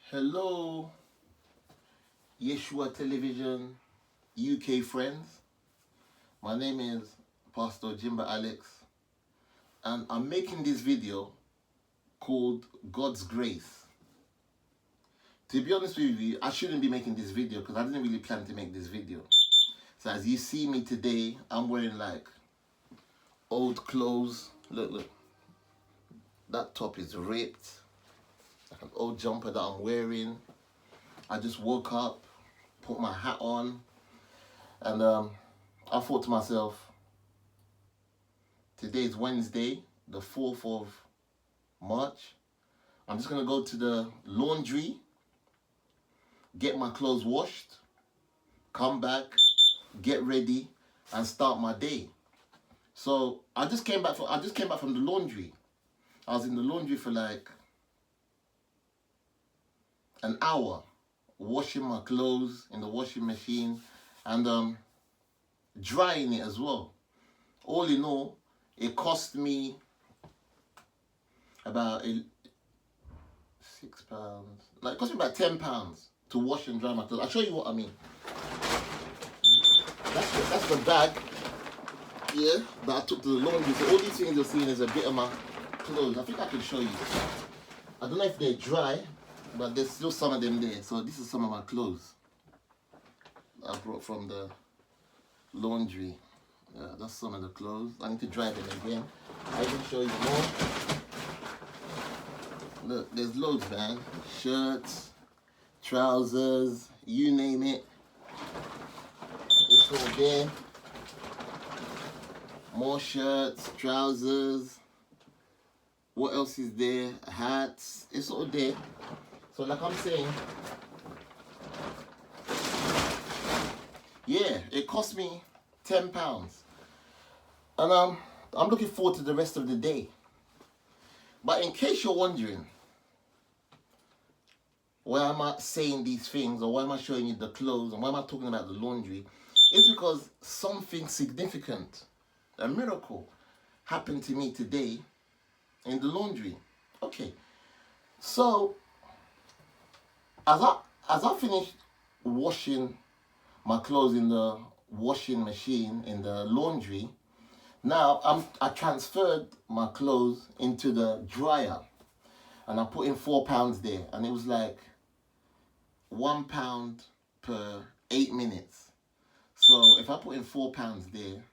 Hello, Yeshua Television UK friends. My name is Pastor Jimba Alex, and I'm making this video called God's Grace. To be honest with you, I shouldn't be making this video because I didn't really plan to make this video. So as you see me today, I'm wearing like old clothes. Look. That top is ripped. Like an old jumper that I'm wearing. I just woke up, put my hat on, and I thought to myself, today is Wednesday, the 4th of March. I'm just going to go to the laundry, get my clothes washed, come back, get ready, and start my day. So I just came back from the laundry. I was in the laundry for like an hour, washing my clothes in the washing machine and drying it as well. All in all, it cost me about £6. Like, it cost me about £10 to wash and dry my clothes. I'll show you what I mean. That's the bag, yeah, that I took to the laundry. So all these things you're seeing is a bit of my clothes. I think I can show you. I don't know if they're dry, but there's still some of them there. So this is some of my clothes I brought from the laundry. Yeah, that's some of the clothes. I need to dry them again. I can show you more. Look, there's loads, man. Shirts, trousers, you name it. It's all there. More shirts, trousers. What else is there? Hats. It's all there. So like I'm saying, yeah, it cost me £10. And I'm looking forward to the rest of the day. But in case you're wondering, why am I saying these things, or why am I showing you the clothes, and why am I talking about the laundry? It's because something significant, a miracle, happened to me today in the laundry. Okay, so as I finished washing my clothes in the washing machine in the laundry, now I transferred my clothes into the dryer, and I put in £4 there, and it was like £1 per 8 minutes. So if I put in £4 there,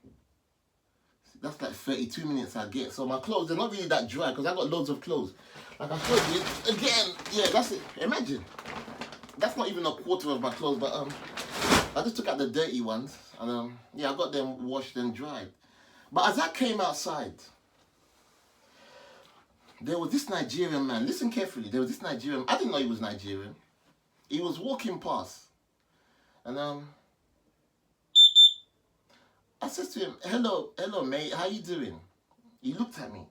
that's like 32 minutes I get. So my clothes, they're not really that dry because I got loads of clothes. Like I showed you again, yeah, that's it. Imagine, that's not even a quarter of my clothes, but I just took out the dirty ones, and yeah, I got them washed and dried. But as I came outside, there was this Nigerian man. Listen carefully. There was this Nigerian. I didn't know he was Nigerian. He was walking past, and I said to him, hello, mate. How you doing?" He looked at me,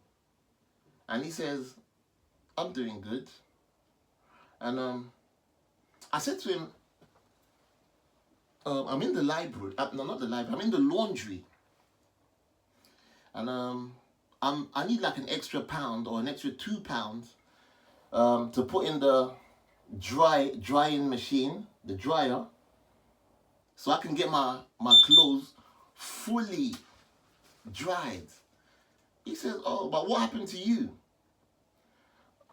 and he says, "I'm doing good." And I said to him, "I'm in the library. No, not the library. I'm in the laundry, and I need like an extra £1 or an extra £2 to put in the drying machine, the dryer, so I can get my clothes fully dried." He says, "Oh, but what happened to you?"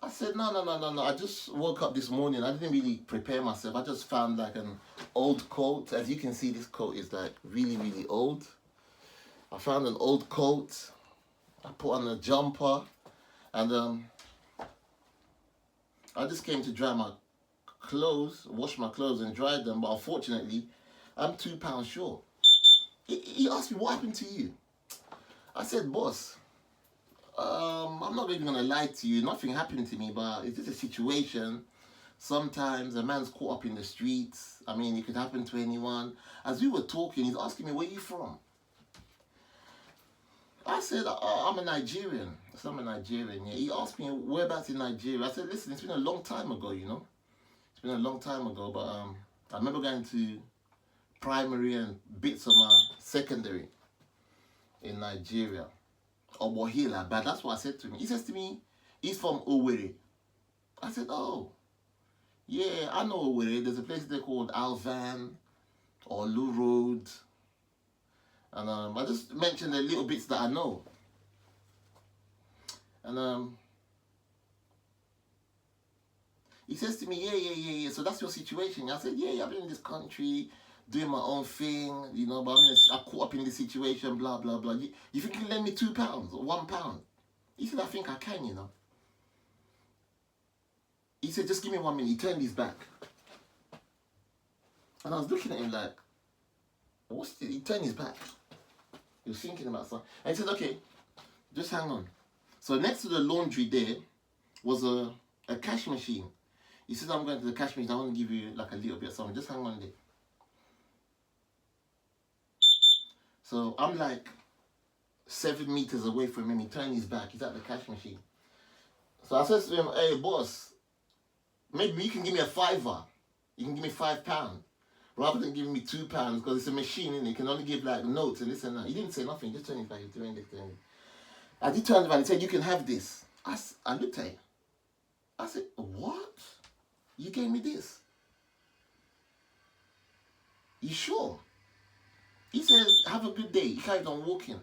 I said, no. I just woke up this morning. I didn't really prepare myself. I just found like an old coat. As you can see, this coat is like really, really old. I found an old coat. I put on a jumper, and I just came to dry my clothes, wash my clothes and dry them. But unfortunately, I'm £2 short. He asked me, "What happened to you?" I said, "Boss, I'm not even gonna lie to you. Nothing happened to me, but it's just a situation. Sometimes a man's caught up in the streets. I mean, it could happen to anyone." As we were talking, he's asking me, "Where you from?" I said, "I'm a Nigerian." So I'm a Nigerian. Yeah. He asked me, "Whereabouts in Nigeria?" I said, "Listen, it's been a long time ago, you know. It's been a long time ago, but I remember going to primary and bits of my secondary in Nigeria, or Bohila, but that's what I said to him." He says to me, he's from Owerri. I said, "Oh, Yeah, I know where it is. There's a place there called Alvan or Lou Road. And I just mentioned the little bits that I know. And he says to me, yeah. So that's your situation. I said, yeah, I've been in this country doing my own thing, you know, but I caught up in this situation, blah, blah, blah. You think you can lend me £2 or £1? He said, I think I can, you know. He said, just give me 1 minute. He turned his back. And I was looking at him like, what's this? He turned his back. He was thinking about something. And he said, okay, just hang on. So next to the laundry there was a cash machine. He said, I'm going to the cash machine. I want to give you like a little bit of something. Just hang on there. So I'm like 7 meters away from him. He turned his back. He's at the cash machine. So I said to him, hey, boss, maybe you can give me a £5. You can give me £5. Rather than giving me £2, because it's a machine and it can only give like notes and this and that. He didn't say nothing. He just turned his back. He was doing this. As he turned around, he said, you can have this. I looked at him. I said, what? You gave me this? You sure? He said, have a good day. He carried on walking.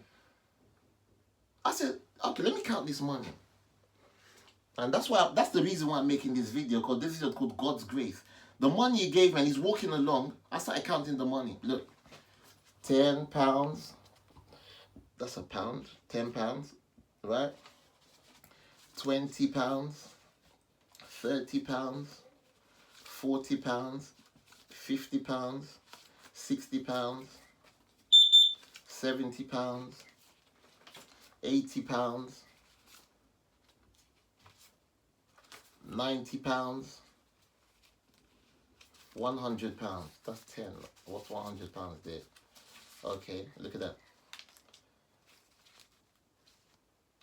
I said, okay, let me count this money. And that's the reason why I'm making this video, because this is called God's Grace. The money he gave me, and he's walking along, I started counting the money. Look, £10. That's a pound. £10, right? £20, £30, £40, £50, £60, £70, £80, £90, £100. That's 10. What's £100 there? Okay, look at that.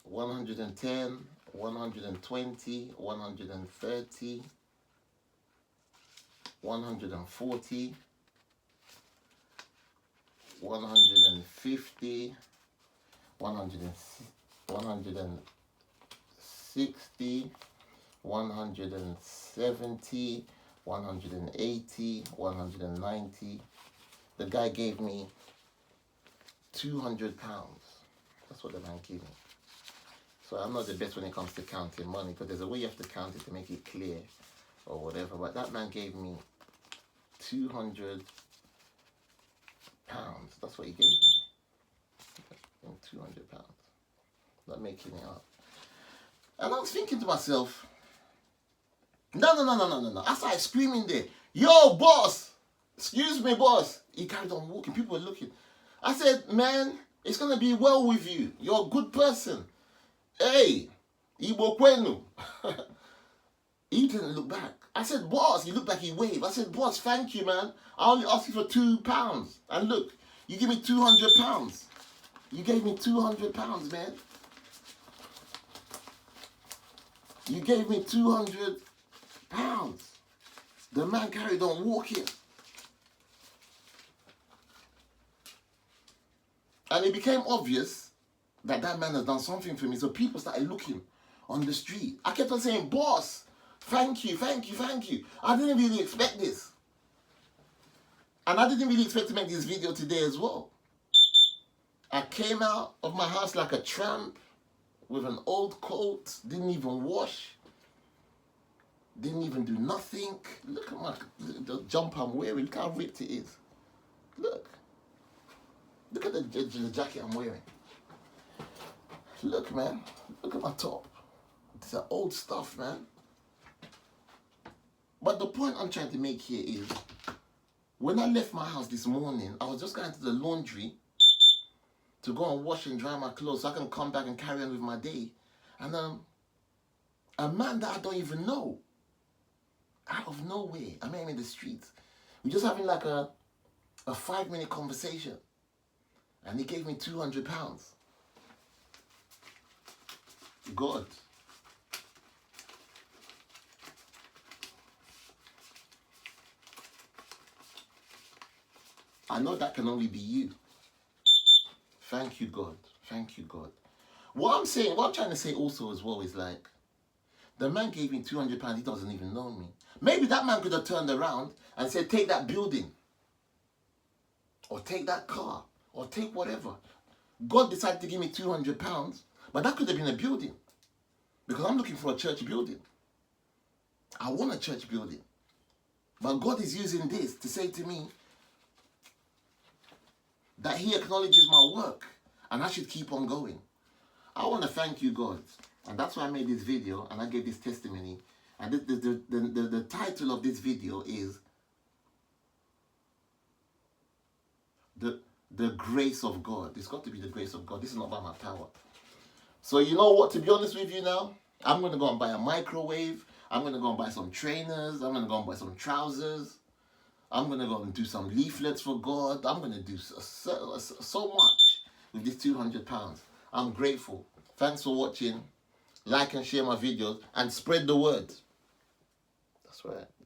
110, 120, 130, 140, 150, 160, 170, 180, 190. The guy gave me £200. That's what the man gave me. So I'm not the best when it comes to counting money, because there's a way you have to count it to make it clear or whatever. But that man gave me £200. That's what he gave me. £200. Not making it up. And I was thinking to myself, no. I started screaming there, yo, boss, excuse me, boss. He carried on walking. People were looking. I said, man, it's going to be well with you. You're a good person. Hey, Igbo Kwenu. He didn't look back. I said, boss. He looked back, he waved. I said, boss, thank you, man. I only asked you for £2. And look, you give me £200. You gave me £200, man. You gave me £200. The man carried on walking. And it became obvious that that man has done something for me. So people started looking on the street. I kept on saying, boss, thank you. I didn't really expect this. And I didn't really expect to make this video today as well. I came out of my house like a tramp with an old coat, didn't even wash, didn't even do nothing. Look at the jumper I'm wearing. Look how ripped it is. Look at the jacket I'm wearing. Look, man. Look at my top. These are old stuff, man. But the point I'm trying to make here is, when I left my house this morning, I was just going to the laundry to go and wash and dry my clothes so I can come back and carry on with my day. And a man that I don't even know, out of nowhere, I met him in the streets. We're just having like a 5-minute conversation. And he gave me £200. God. I know that can only be you. Thank you, God. Thank you, God. What I'm trying to say also as well is like, The man gave me £200. He doesn't even know me. Maybe that man could have turned around and said, take that building, or take that car, or take whatever. God decided to give me £200, but that could have been a building, because I'm looking for a church building. I want a church building. But God is using this to say to me that he acknowledges my work and I should keep on going. I want to thank you, God. And that's why I made this video and I gave this testimony. And the title of this video is the grace of God. It's got to be the grace of God. This is not by my power. So you know what, to be honest with you now, I'm going to go and buy a microwave. I'm going to go and buy some trainers. I'm going to go and buy some trousers. I'm going to go and do some leaflets for God. I'm going to do so much with this £200. I'm grateful. Thanks for watching. Like and share my videos and spread the word. That's right.